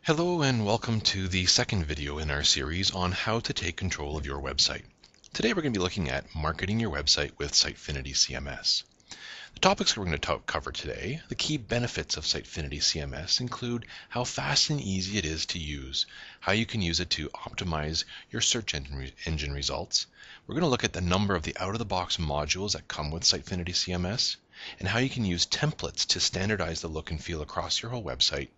Hello and welcome to the second video in our series on how to take control of your website. Today we're going to be looking at marketing your website with Sitefinity CMS. The topics we're going to cover today, the key benefits of Sitefinity CMS, include how fast and easy it is to use, how you can use it to optimize your search engine results. We're going to look at the number of the out-of-the-box modules that come with Sitefinity CMS, and how you can use templates to standardize the look and feel across your whole website.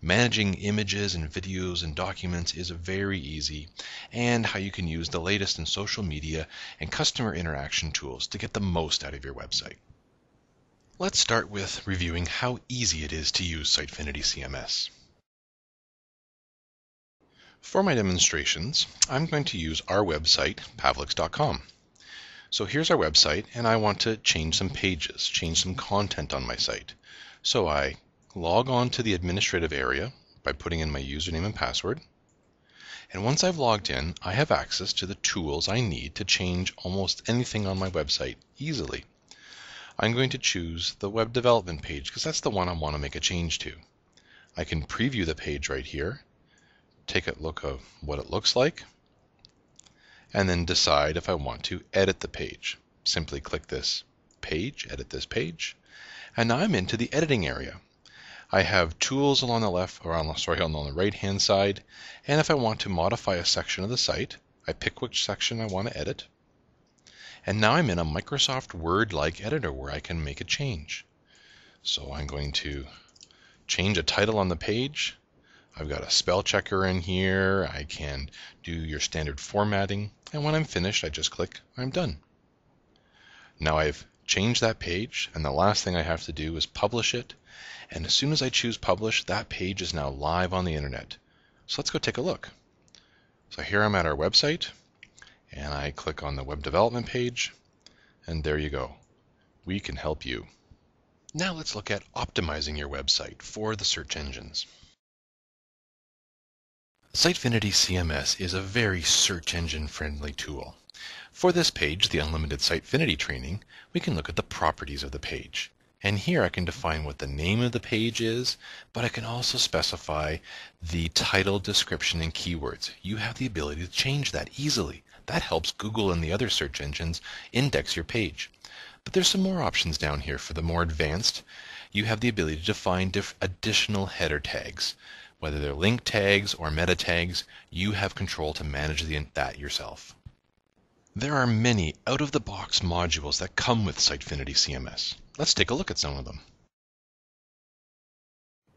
Managing images and videos and documents is very easy, and how you can use the latest in social media and customer interaction tools to get the most out of your website. Let's start with reviewing how easy it is to use Sitefinity CMS. For my demonstrations, I'm going to use our website, pavlix.com. So here's our website, and I want to change some pages, change some content on my site. So I log on to the administrative area by putting in my username and password. And once I've logged in, I have access to the tools I need to change almost anything on my website easily. I'm going to choose the web development page because that's the one I want to make a change to. I can preview the page right here, take a look at what it looks like, and then decide if I want to edit the page. Simply click this page, edit this page, and now I'm into the editing area. I have tools along the on the right-hand side, and if I want to modify a section of the site, I pick which section I want to edit. And now I'm in a Microsoft Word-like editor where I can make a change. So I'm going to change a title on the page. I've got a spell checker in here. I can do your standard formatting. And when I'm finished, I just click, I'm done. Now I've changed that page, and the last thing I have to do is publish it. And as soon as I choose publish, that page is now live on the internet. So let's go take a look. So here I'm at our website, and I click on the web development page, and there you go. We can help you. Now let's look at optimizing your website for the search engines. Sitefinity CMS is a very search engine friendly tool. For this page, the Unlimited Sitefinity training, we can look at the properties of the page. And here I can define what the name of the page is, but I can also specify the title, description, and keywords. You have the ability to change that easily. That helps Google and the other search engines index your page. But there's some more options down here for the more advanced. You have the ability to define additional header tags. Whether they're link tags or meta tags, you have control to manage that yourself. There are many out-of-the-box modules that come with Sitefinity CMS. Let's take a look at some of them.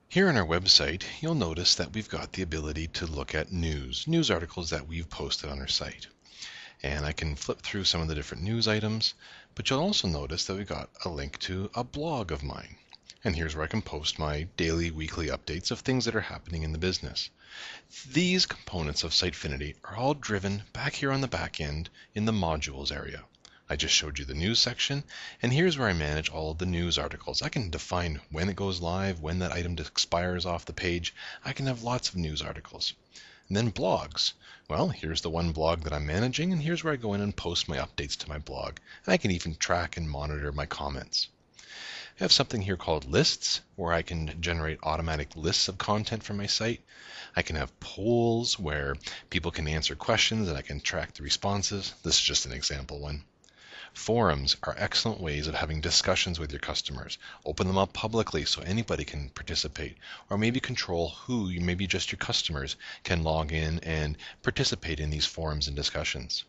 Here on our website, you'll notice that we've got the ability to look at news articles that we've posted on our site. And I can flip through some of the different news items, but you'll also notice that we've got a link to a blog of mine. And here's where I can post my daily, weekly updates of things that are happening in the business. These components of Sitefinity are all driven back here on the back end in the modules area. I just showed you the news section, and here's where I manage all of the news articles. I can define when it goes live, when that item expires off the page. I can have lots of news articles. And then blogs. Well, here's the one blog that I'm managing, and here's where I go in and post my updates to my blog. And I can even track and monitor my comments. I have something here called lists, where I can generate automatic lists of content from my site. I can have polls where people can answer questions and I can track the responses. This is just an example one. Forums are excellent ways of having discussions with your customers. Open them up publicly so anybody can participate, or maybe control who, maybe just your customers, can log in and participate in these forums and discussions.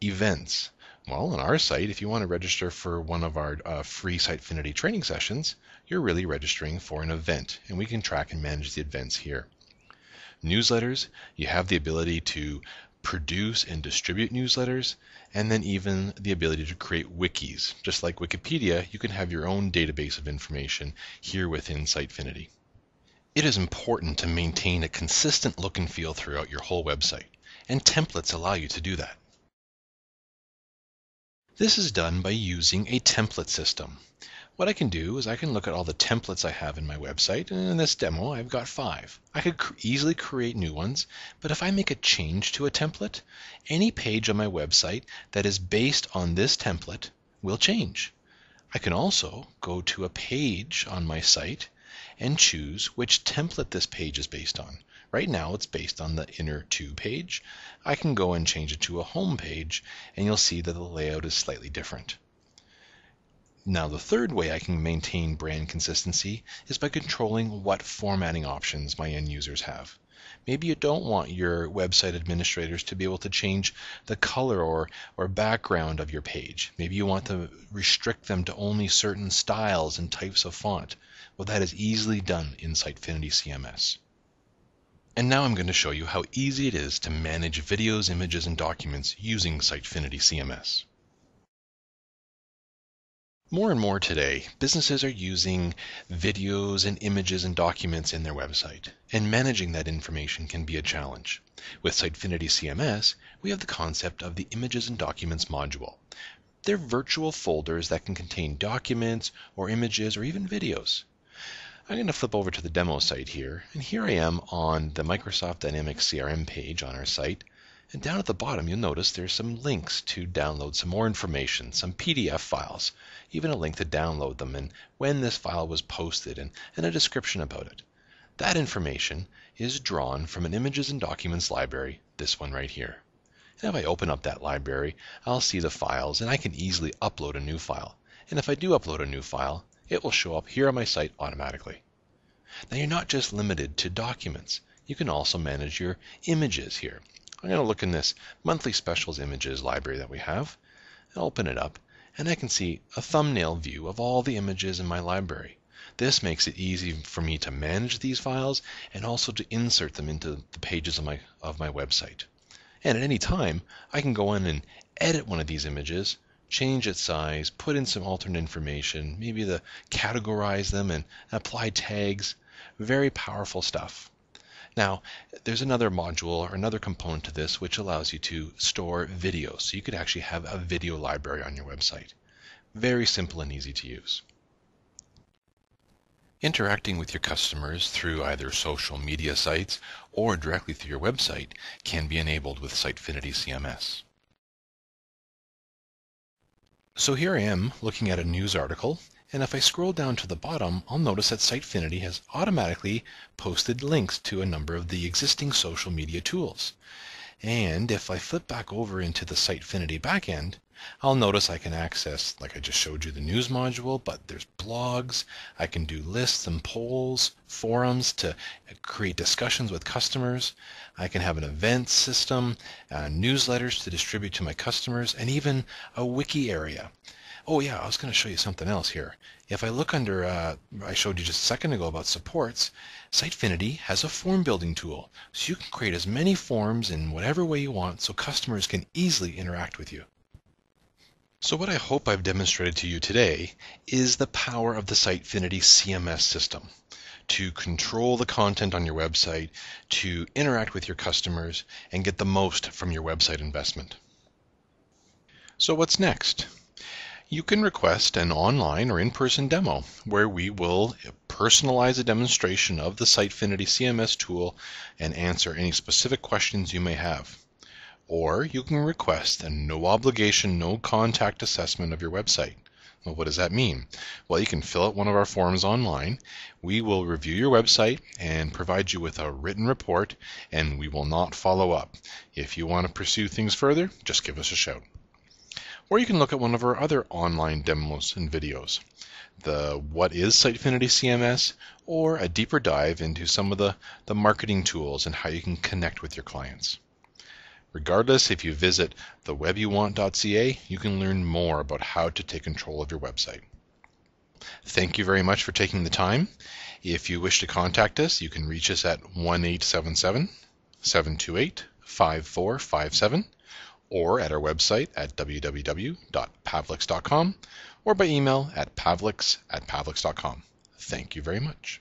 Events. Well, on our site, if you want to register for one of our free Sitefinity training sessions, you're really registering for an event, and we can track and manage the events here. Newsletters, you have the ability to produce and distribute newsletters, and then even the ability to create wikis. Just like Wikipedia, you can have your own database of information here within Sitefinity. It is important to maintain a consistent look and feel throughout your whole website, and templates allow you to do that. This is done by using a template system. What I can do is I can look at all the templates I have in my website, and in this demo I've got 5. I could easily create new ones, but if I make a change to a template, any page on my website that is based on this template will change. I can also go to a page on my site and choose which template this page is based on. Right now it's based on the inner to page. I can go and change it to a home page, and you'll see that the layout is slightly different. Now the third way I can maintain brand consistency is by controlling what formatting options my end users have. Maybe you don't want your website administrators to be able to change the color or background of your page. Maybe you want to restrict them to only certain styles and types of font. Well, that is easily done in Sitefinity CMS. And now I'm going to show you how easy it is to manage videos, images, and documents using Sitefinity CMS. More and more today, businesses are using videos and images and documents in their website, and managing that information can be a challenge. With Sitefinity CMS, we have the concept of the Images and Documents module. They're virtual folders that can contain documents or images or even videos. I'm going to flip over to the demo site here, and here I am on the Microsoft Dynamics CRM page on our site. And down at the bottom, you'll notice there's some links to download some more information, some PDF files, even a link to download them and when this file was posted and a description about it. That information is drawn from an Images and Documents library, this one right here. And if I open up that library, I'll see the files and I can easily upload a new file. And if I do upload a new file, it will show up here on my site automatically. Now you're not just limited to documents. You can also manage your images here. I'm going to look in this monthly specials images library that we have. I'll open it up and I can see a thumbnail view of all the images in my library. This makes it easy for me to manage these files and also to insert them into the pages of my website. And at any time, I can go in and edit one of these images, change its size, put in some alternate information, maybe categorize them and apply tags. Very powerful stuff. Now, there's another module or another component to this which allows you to store videos. So you could actually have a video library on your website. Very simple and easy to use. Interacting with your customers through either social media sites or directly through your website can be enabled with Sitefinity CMS. So here I am looking at a news article, and if I scroll down to the bottom, I'll notice that Sitefinity has automatically posted links to a number of the existing social media tools. And if I flip back over into the Sitefinity backend, I'll notice I can access, like I just showed you, the news module, but there's blogs. I can do lists and polls, forums to create discussions with customers. I can have an events system, newsletters to distribute to my customers, and even a wiki area. Oh yeah, I was going to show you something else here. If I look under, I showed you just a second ago about supports, Sitefinity has a form building tool. So you can create as many forms in whatever way you want so customers can easily interact with you. So what I hope I've demonstrated to you today is the power of the Sitefinity CMS system to control the content on your website, to interact with your customers, and get the most from your website investment. So what's next? You can request an online or in-person demo where we will personalize a demonstration of the Sitefinity CMS tool and answer any specific questions you may have. Or you can request a no obligation, no contact assessment of your website. Well, what does that mean? Well, you can fill out one of our forms online. We will review your website and provide you with a written report, and we will not follow up. If you want to pursue things further, just give us a shout. Or you can look at one of our other online demos and videos, the What is Sitefinity CMS, or a deeper dive into some of the marketing tools and how you can connect with your clients. Regardless, if you visit thewebyouwant.ca, you can learn more about how to take control of your website. Thank you very much for taking the time. If you wish to contact us, you can reach us at 1-877-728-5457. Or at our website at www.pavliks.com, or by email at pavliks@pavliks.com. Thank you very much.